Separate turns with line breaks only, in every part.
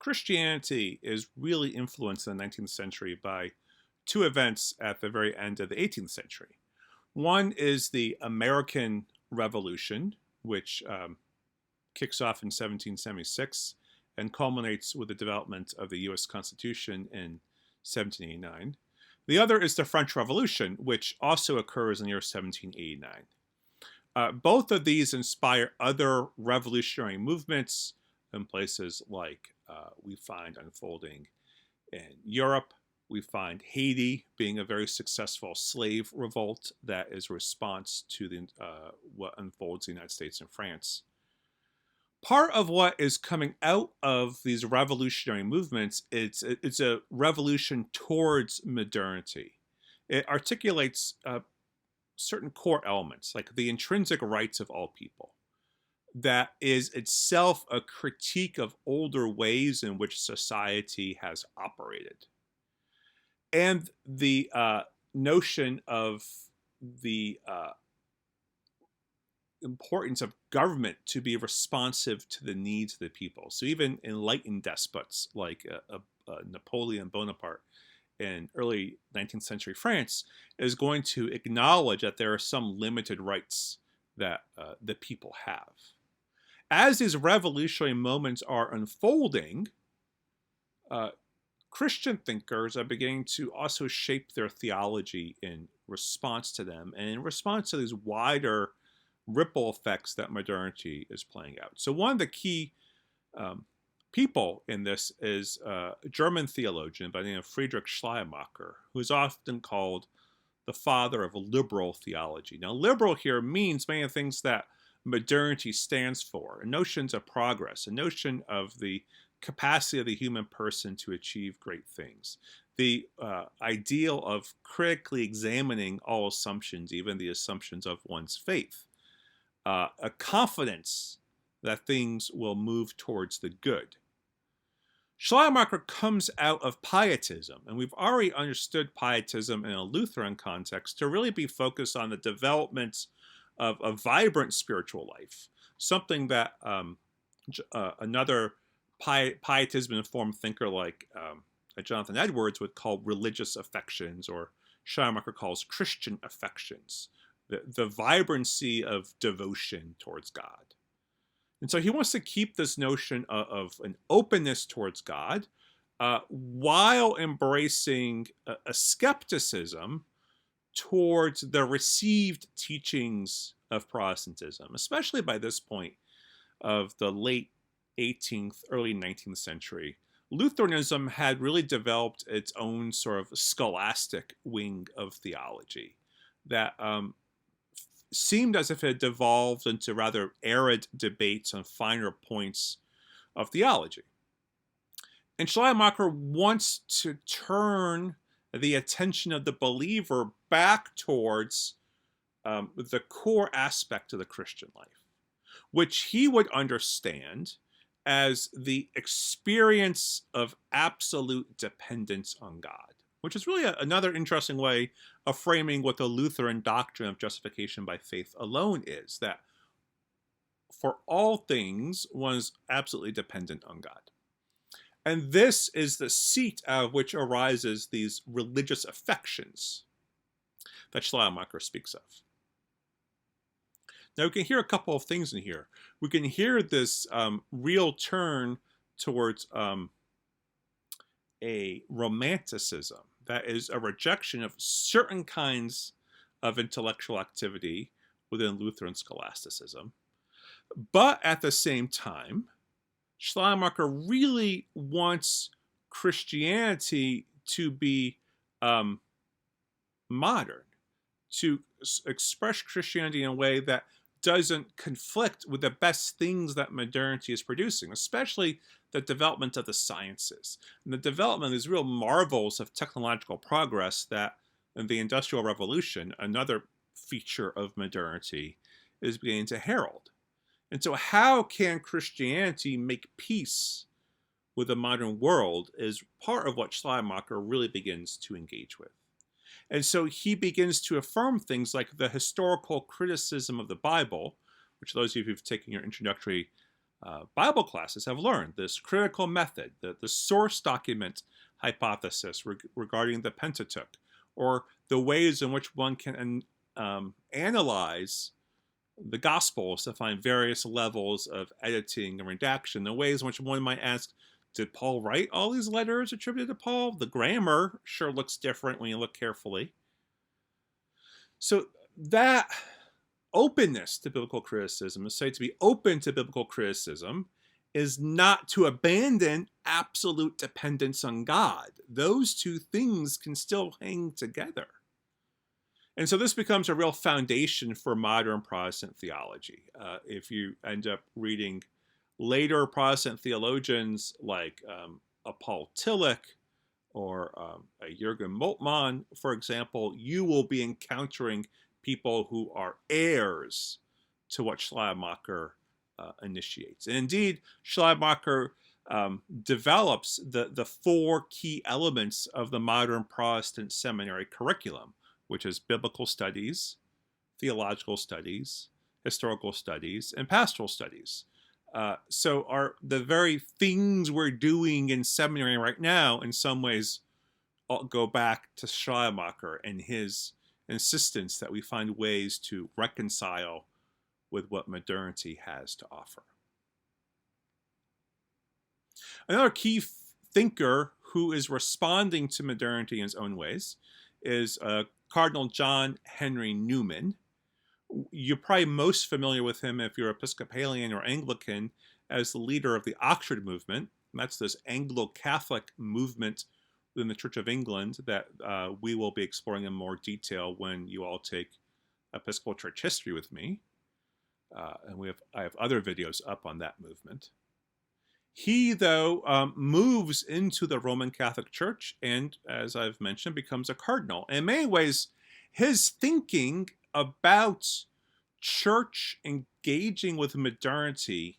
Christianity is really influenced in the 19th century by two events at the very end of the 18th century. One is the American Revolution, which kicks off in 1776 and culminates with the development of the U.S. Constitution in 1789. The other is the French Revolution, which also occurs in the year 1789. Both of these inspire other revolutionary movements in places like we find unfolding in Europe. We find Haiti being a very successful slave revolt that is a response to what unfolds in the United States and France. Part of what is coming out of these revolutionary movements, it's a revolution towards modernity. It articulates certain core elements, like the intrinsic rights of all people. That is itself a critique of older ways in which society has operated. And the notion of the importance of government to be responsive to the needs of the people. So even enlightened despots like Napoleon Bonaparte in early 19th century France is going to acknowledge that there are some limited rights that the people have. As these revolutionary moments are unfolding, Christian thinkers are beginning to also shape their theology in response to them and in response to these wider ripple effects that modernity is playing out. So one of the key people in this is a German theologian by the name of Friedrich Schleiermacher, who is often called the father of liberal theology. Now, liberal here means many of the things that modernity stands for, notions of progress, a notion of the capacity of the human person to achieve great things, the ideal of critically examining all assumptions, even the assumptions of one's faith, a confidence that things will move towards the good. Schleiermacher comes out of pietism, and we've already understood pietism in a Lutheran context to really be focused on the development of a vibrant spiritual life, something that another pietism-informed thinker like Jonathan Edwards would call religious affections, or Schleiermacher calls Christian affections, the vibrancy of devotion towards God. And so he wants to keep this notion of an openness towards God while embracing a skepticism towards the received teachings of Protestantism, especially by this point of the late 18th, early 19th century. Lutheranism had really developed its own sort of scholastic wing of theology that seemed as if it had devolved into rather arid debates on finer points of theology. And Schleiermacher wants to turn the attention of the believer back towards the core aspect of the Christian life, which he would understand as the experience of absolute dependence on God, which is really another interesting way of framing what the Lutheran doctrine of justification by faith alone is, that for all things, one is absolutely dependent on God. And this is the seat out of which arises these religious affections that Schleiermacher speaks of. Now, we can hear a couple of things in here. We can hear this real turn towards a romanticism that is a rejection of certain kinds of intellectual activity within Lutheran scholasticism. But at the same time, Schleiermacher really wants Christianity to be modern, to express Christianity in a way that doesn't conflict with the best things that modernity is producing, especially the development of the sciences and the development of these real marvels of technological progress that in the Industrial Revolution, another feature of modernity, is beginning to herald. And so how can Christianity make peace with the modern world is part of what Schleiermacher really begins to engage with. And so he begins to affirm things like the historical criticism of the Bible, which those of you who've taken your introductory Bible classes have learned this critical method, the source document hypothesis regarding the Pentateuch, or the ways in which one can analyze the Gospels to find various levels of editing and redaction, the ways in which one might ask, did Paul write all these letters attributed to Paul? The grammar sure looks different when you look carefully. So that openness to biblical criticism, is said to be open to biblical criticism, is not to abandon absolute dependence on God. Those two things can still hang together. And so this becomes a real foundation for modern Protestant theology. If you end up reading later Protestant theologians like a Paul Tillich or a Jürgen Moltmann, for example, you will be encountering people who are heirs to what Schleiermacher initiates. And indeed, Schleiermacher develops the four key elements of the modern Protestant seminary curriculum, which is biblical studies, theological studies, historical studies, and pastoral studies. So the very things we're doing in seminary right now, in some ways, go back to Schleiermacher and his insistence that we find ways to reconcile with what modernity has to offer. Another key thinker who is responding to modernity in his own ways is Cardinal John Henry Newman. You're probably most familiar with him if you're Episcopalian or Anglican as the leader of the Oxford movement. And that's this Anglo-Catholic movement within the Church of England that we will be exploring in more detail when you all take Episcopal Church history with me. And I have other videos up on that movement. He, though, moves into the Roman Catholic Church and, as I've mentioned, becomes a cardinal. And in many ways, his thinking about church engaging with modernity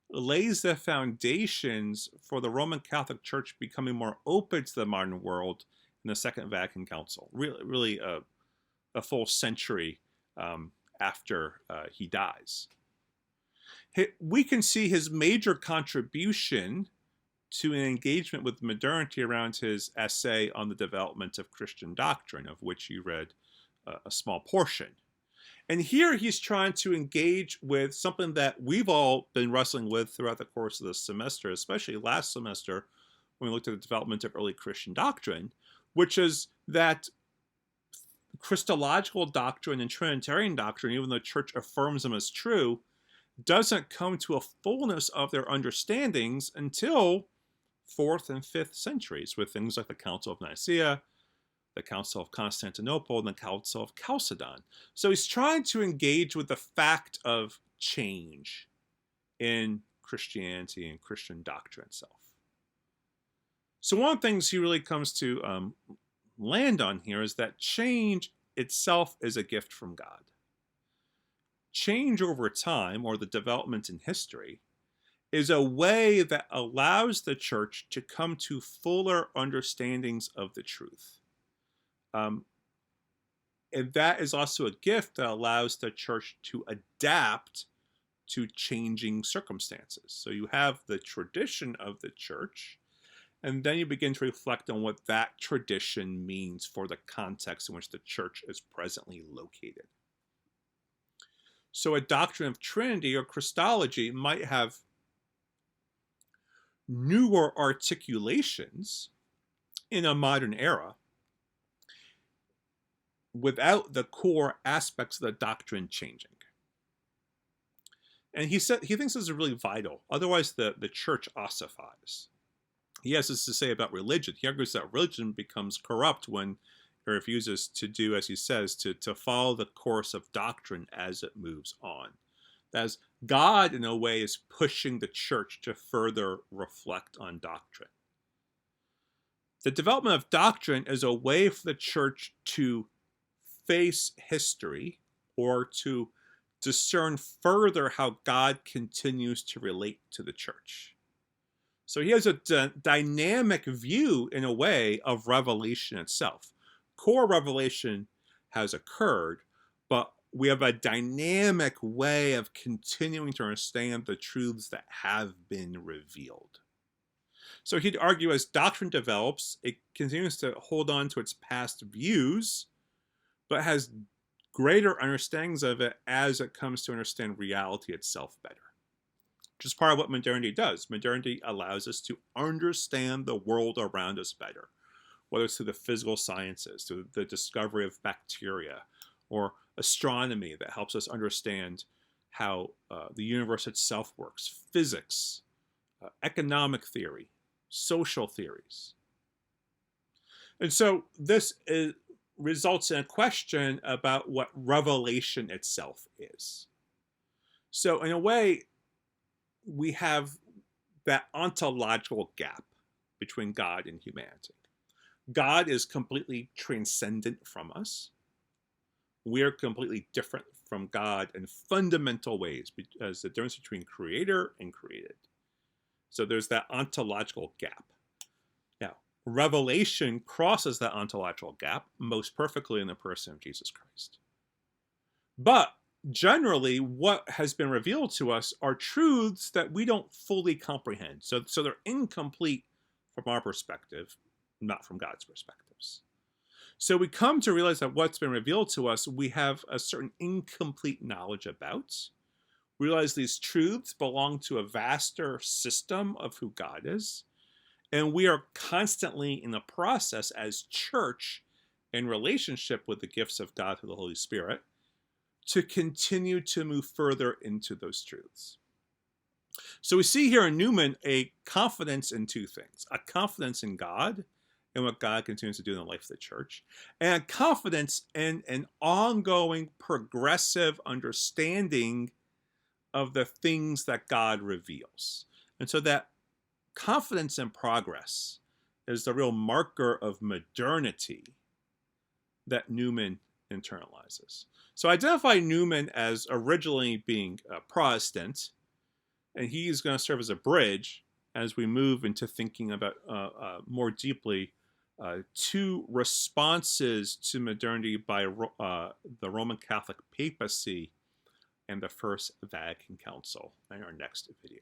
lays the foundations for the Roman Catholic Church becoming more open to the modern world in the Second Vatican Council, really a full century after he dies. We can see his major contribution to an engagement with modernity around his essay on the development of Christian doctrine, of which you read a small portion. And here he's trying to engage with something that we've all been wrestling with throughout the course of the semester, especially last semester when we looked at the development of early Christian doctrine, which is that Christological doctrine and Trinitarian doctrine, even though the church affirms them as true, doesn't come to a fullness of their understandings until 4th and 5th centuries, with things like the Council of Nicaea, the Council of Constantinople, and the Council of Chalcedon. So he's trying to engage with the fact of change in Christianity and Christian doctrine itself. So one of the things he really comes to land on here is that change itself is a gift from God. Change over time, or the development in history, is a way that allows the church to come to fuller understandings of the truth. And that is also a gift that allows the church to adapt to changing circumstances. So you have the tradition of the church, and then you begin to reflect on what that tradition means for the context in which the church is presently located. So a doctrine of Trinity or Christology might have newer articulations in a modern era without the core aspects of the doctrine changing. And he thinks this is really vital. Otherwise, the church ossifies. He has this to say about religion. He argues that religion becomes corrupt when it refuses to do, as he says, to follow the course of doctrine as it moves on. As God, in a way, is pushing the church to further reflect on doctrine. The development of doctrine is a way for the church to face history or to discern further how God continues to relate to the church. So he has a dynamic view, in a way, of revelation itself. Core revelation has occurred, but we have a dynamic way of continuing to understand the truths that have been revealed. So he'd argue as doctrine develops, it continues to hold on to its past views, but has greater understandings of it as it comes to understand reality itself better. Which is part of what modernity does. Modernity allows us to understand the world around us better, whether it's through the physical sciences, through the discovery of bacteria, or astronomy that helps us understand how the universe itself works, physics, economic theory, social theories. And so this results in a question about what revelation itself is. So in a way, we have that ontological gap between God and humanity. God is completely transcendent from us. We're completely different from God in fundamental ways, as the difference between creator and created. So there's that ontological gap. Now, revelation crosses that ontological gap most perfectly in the person of Jesus Christ. But generally, what has been revealed to us are truths that we don't fully comprehend. So they're incomplete from our perspective, not from God's perspectives. So we come to realize that what's been revealed to us, we have a certain incomplete knowledge about. We realize these truths belong to a vaster system of who God is. And we are constantly in the process as church in relationship with the gifts of God through the Holy Spirit to continue to move further into those truths. So we see here in Newman a confidence in two things: a confidence in God and what God continues to do in the life of the church, and a confidence in an ongoing progressive understanding of the things that God reveals. And so that confidence in progress is the real marker of modernity that Newman internalizes. So I identify Newman as originally being a Protestant, and he's going to serve as a bridge as we move into thinking about more deeply two responses to modernity by the Roman Catholic papacy and the First Vatican Council in our next video.